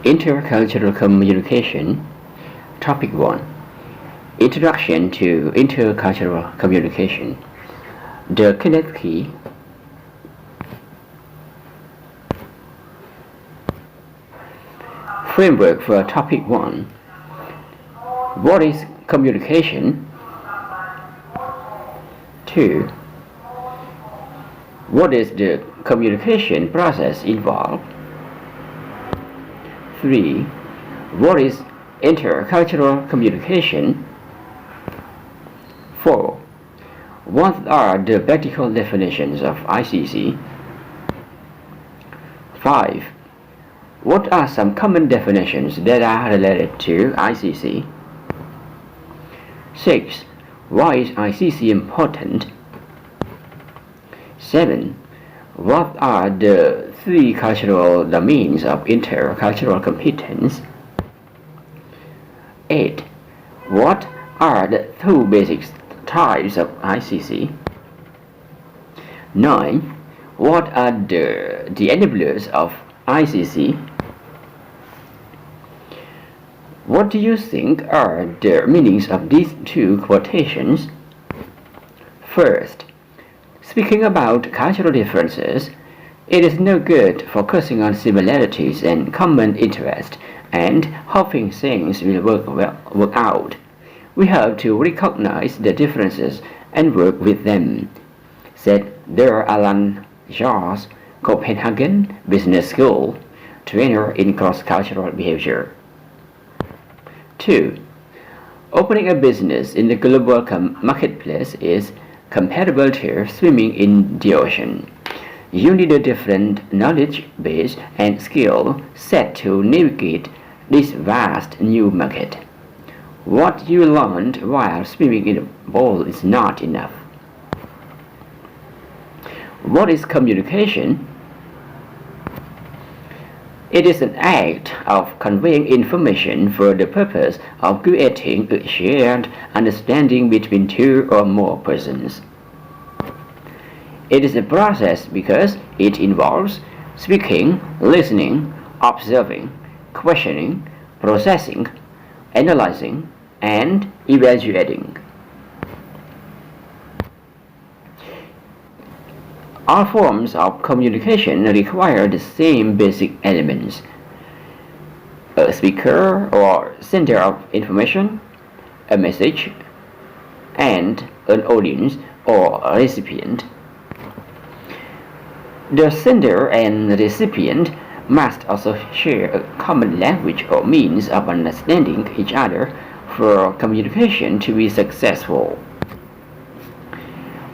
Intercultural Communication. Topic 1. Introduction to Intercultural Communication. The key framework for Topic 1. What is communication? 2. What is the communication process involved? 3. What is intercultural communication? 4. What are the practical definitions of ICC? 5. What are some common definitions that are related to ICC? 6. Why is ICC important? 7. What are the 3 cultural domains of intercultural competence? 8. What are the 2 basic types of ICC? 9. What are the enablers of ICC? What do you think are the meanings of these 2 quotations? First, speaking about cultural differences, it is no good focusing on similarities and common interest and hoping things will work out. We have to recognize the differences and work with them, said Der Alan Jars, Copenhagen Business School, trainer in cross-cultural behavior. 2. Opening a business in the global marketplace is comparable to swimming in the ocean. You need a different knowledge base and skill set to navigate this vast new market. What you learned while swimming in a bowl is not enough. What is communication? It is an act of conveying information for the purpose of creating a shared understanding between 2 or more persons. It is a process because it involves speaking, listening, observing, questioning, processing, analyzing, and evaluating. All forms of communication require the same basic elements: a speaker or sender of information, a message, and an audience or recipient. The sender and recipient must also share a common language or means of understanding each other for communication to be successful.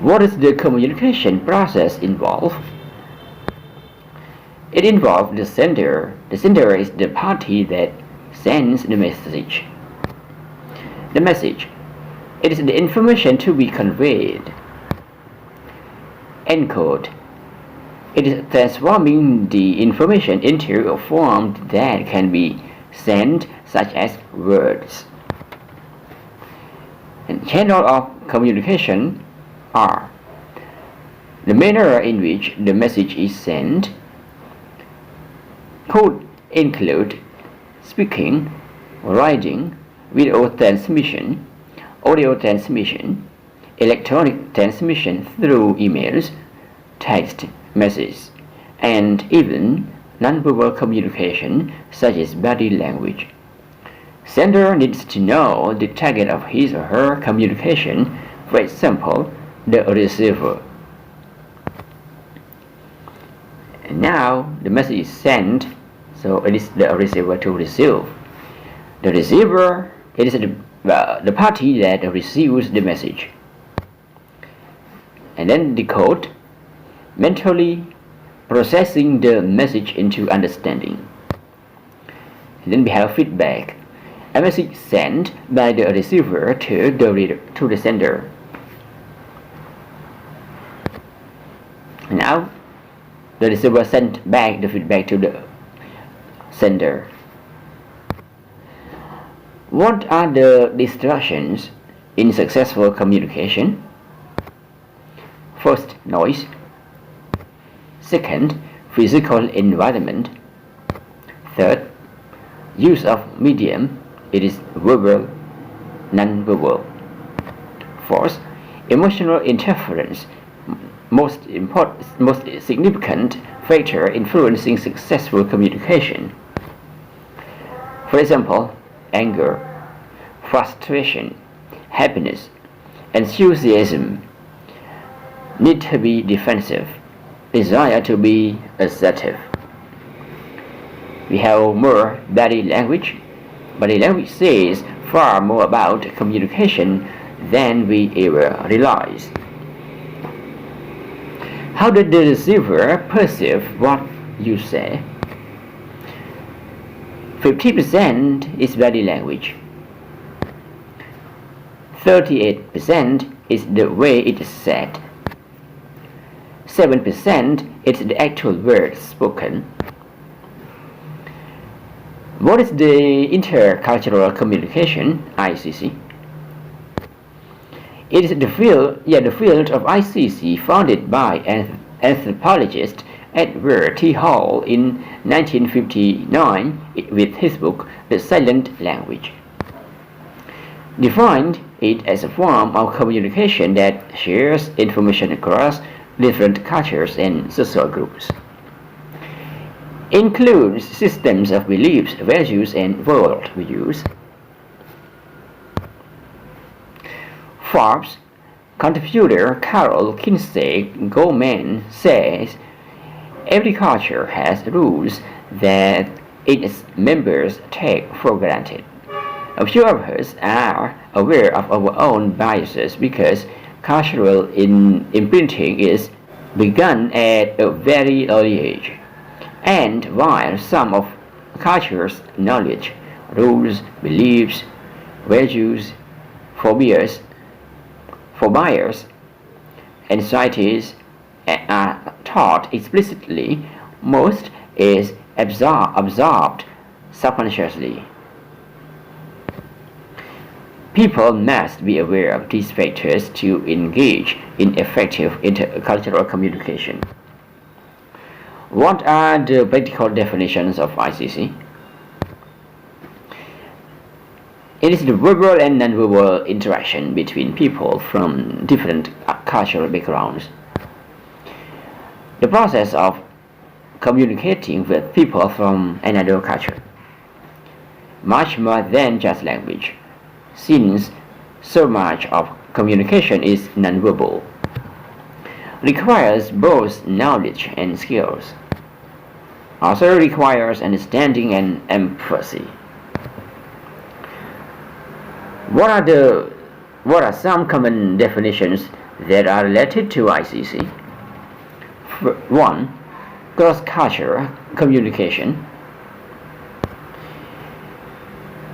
What does the communication process involve? It involves the sender. The sender is the party that sends the message. The message. It is the information to be conveyed. Encode. It is transforming the information into a form that can be sent, such as words. And channel of communication are the manner in which the message is sent. Could include speaking, writing, video transmission, audio transmission, electronic transmission through emails, text messages, and even nonverbal communication such as body language. Sender needs to know the target of his or her communication, for example, the receiver. And now the message is sent, so it is the receiver to receive. The receiver, it is the party that receives the message. And then decode, mentally processing the message into understanding. And then we have feedback, a message sent by the receiver to the sender. Now the receiver sent back the feedback to the sender. What are the distractions in successful communication? First, noise. Second, physical environment. Third, use of medium, it is verbal, non-verbal. Fourth, emotional interference, most significant factor influencing successful communication. For example, anger, frustration, happiness, enthusiasm need to be defensive, desire to be assertive. We have more body language. Body language says far more about communication than we ever realize. How does the receiver perceive what you say? 50% is body language. 38% is the way it is said. 7% is the actual words spoken. What is the intercultural communication, ICC? It is the field of ICC founded by anthropologist Edward T. Hall in 1959 with his book The Silent Language. Defined it as a form of communication that shares information across different cultures and social groups. Includes systems of beliefs, values, and worldviews. Forbes contributor Carol Kinsey Goldman says every culture has rules that its members take for granted. A few of us are aware of our own biases because cultural imprinting is begun at a very early age. And while some of culture's knowledge, rules, beliefs, values, phobias, anxieties are taught explicitly, most is absorbed subconsciously. People must be aware of these factors to engage in effective intercultural communication. What are the practical definitions of ICC? It is the verbal and non-verbal interaction between people from different cultural backgrounds. The process of communicating with people from another culture, much more than just language, since so much of communication is non-verbal, requires both knowledge and skills. Also requires understanding and empathy. What are some common definitions that are related to ICC? 1. Cross-cultural communication.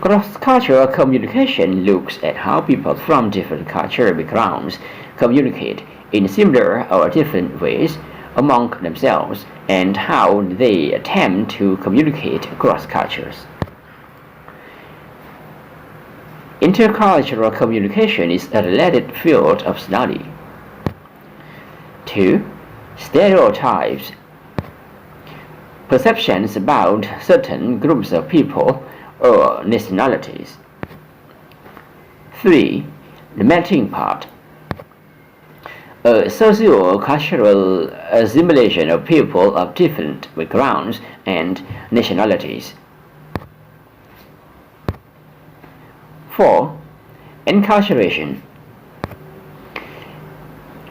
Cross-cultural communication looks at how people from different cultural backgrounds communicate in similar or different ways among themselves and how they attempt to communicate across cultures. Intercultural communication is a related field of study. 2. Stereotypes. Perceptions about certain groups of people or nationalities. 3. The melting pot. A socio-cultural assimilation of people of different backgrounds and nationalities. 4. Enculturation.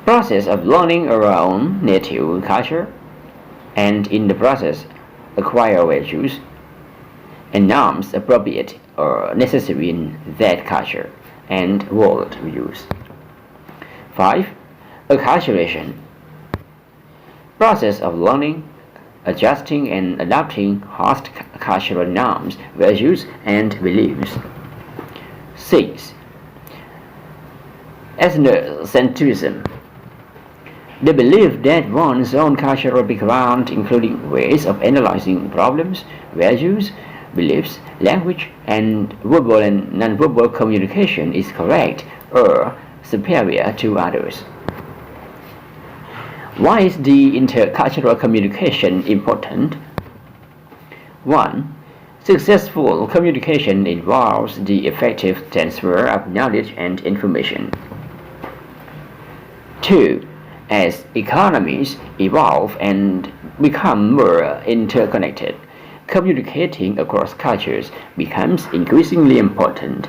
Process of learning around native culture and in the process acquire values and norms appropriate or necessary in that culture and world views. 5. Acculturation. Process of learning, adjusting and adopting host cultural norms, values and beliefs. 6. Ethnocentrism. The belief that one's own cultural background, including ways of analyzing problems, values, beliefs, language, and verbal and non-verbal communication is correct or superior to others. Why is the intercultural communication important? 1. Successful communication involves the effective transfer of knowledge and information. 2. As economies evolve and become more interconnected, communicating across cultures becomes increasingly important.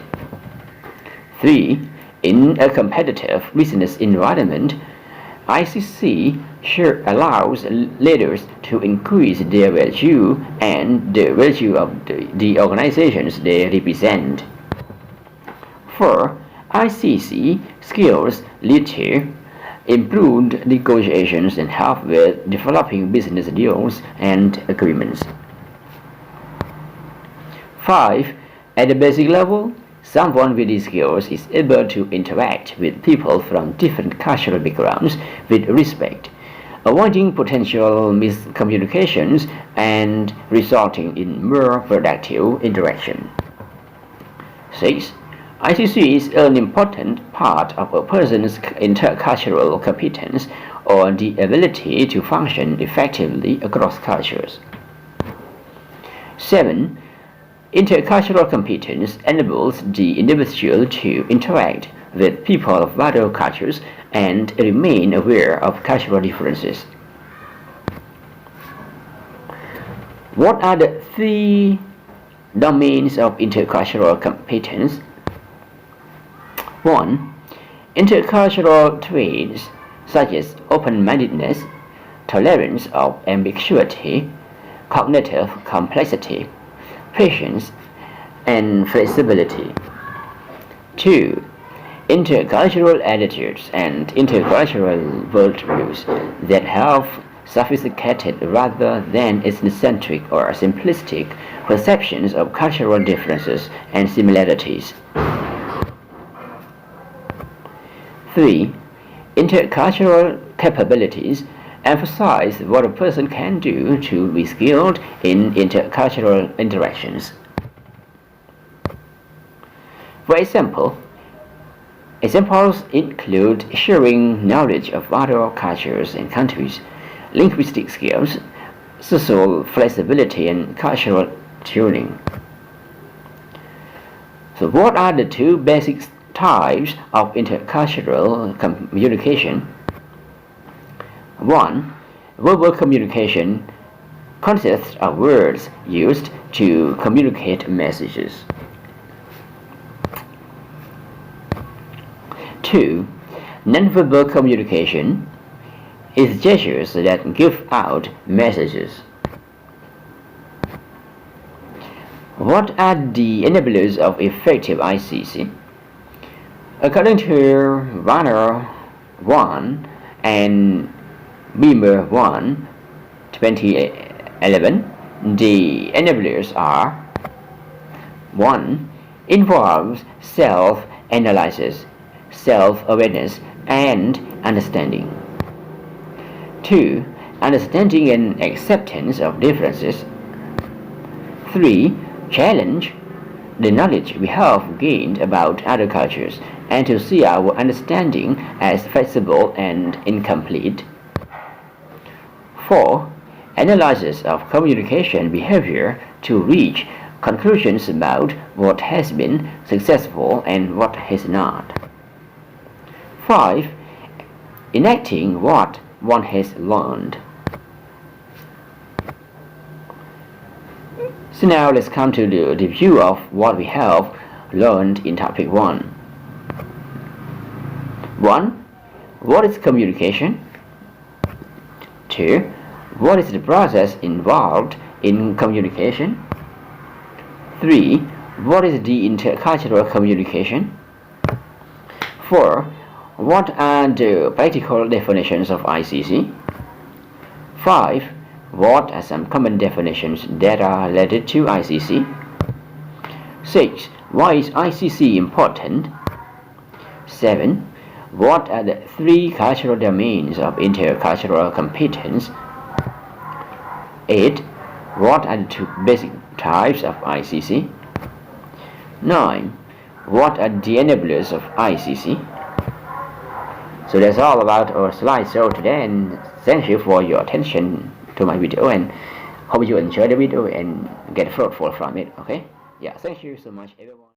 3. In a competitive business environment, ICC sure allows leaders to increase their value and the value of the organizations they represent. 4. ICC skills lead to improved negotiations and help with developing business deals and agreements. 5. At the basic level, someone with these skills is able to interact with people from different cultural backgrounds with respect, avoiding potential miscommunications and resulting in more productive interaction. 6. ICC is an important part of a person's intercultural competence or the ability to function effectively across cultures. 7. Intercultural competence enables the individual to interact with people of other cultures and remain aware of cultural differences. What are the 3 domains of intercultural competence? 1. Intercultural traits such as open-mindedness, tolerance of ambiguity, cognitive complexity, patience, and flexibility. 2. Intercultural attitudes and intercultural worldviews that have sophisticated rather than ethnocentric or simplistic perceptions of cultural differences and similarities. 3. Intercultural capabilities emphasize what a person can do to be skilled in intercultural interactions. For example, examples include sharing knowledge of other cultures and countries, linguistic skills, social flexibility, and cultural tuning. So what are the 2 basic types of intercultural communication? 1. Verbal communication consists of words used to communicate messages. 2. Nonverbal communication is gestures that give out messages. What are the enablers of effective ICC? According to Warner 1 and Beamer 1, 2011, the enablers are: 1. Involves self-analysis, self-awareness, and understanding. 2. Understanding and acceptance of differences. 3. Challenge the knowledge we have gained about other cultures and to see our understanding as flexible and incomplete. 4. Analysis of communication behavior to reach conclusions about what has been successful and what has not. 5. Enacting what one has learned. So now let's come to the review of what we have learned in topic 1. 1. What is communication? 2. What is the process involved in communication? 3. What is the intercultural communication? 4. What are the practical definitions of ICC? 5. What are some common definitions that are related to ICC? 6. Why is ICC important? 7. What are the 3 cultural domains of intercultural competence? 8. What are the 2 basic types of ICC? 9. What are the enablers of ICC? So that's all about our slideshow today, and thank you for your attention to my video, and Hope you enjoy the video and get fruitful from it. Okay, yeah, thank you so much everyone.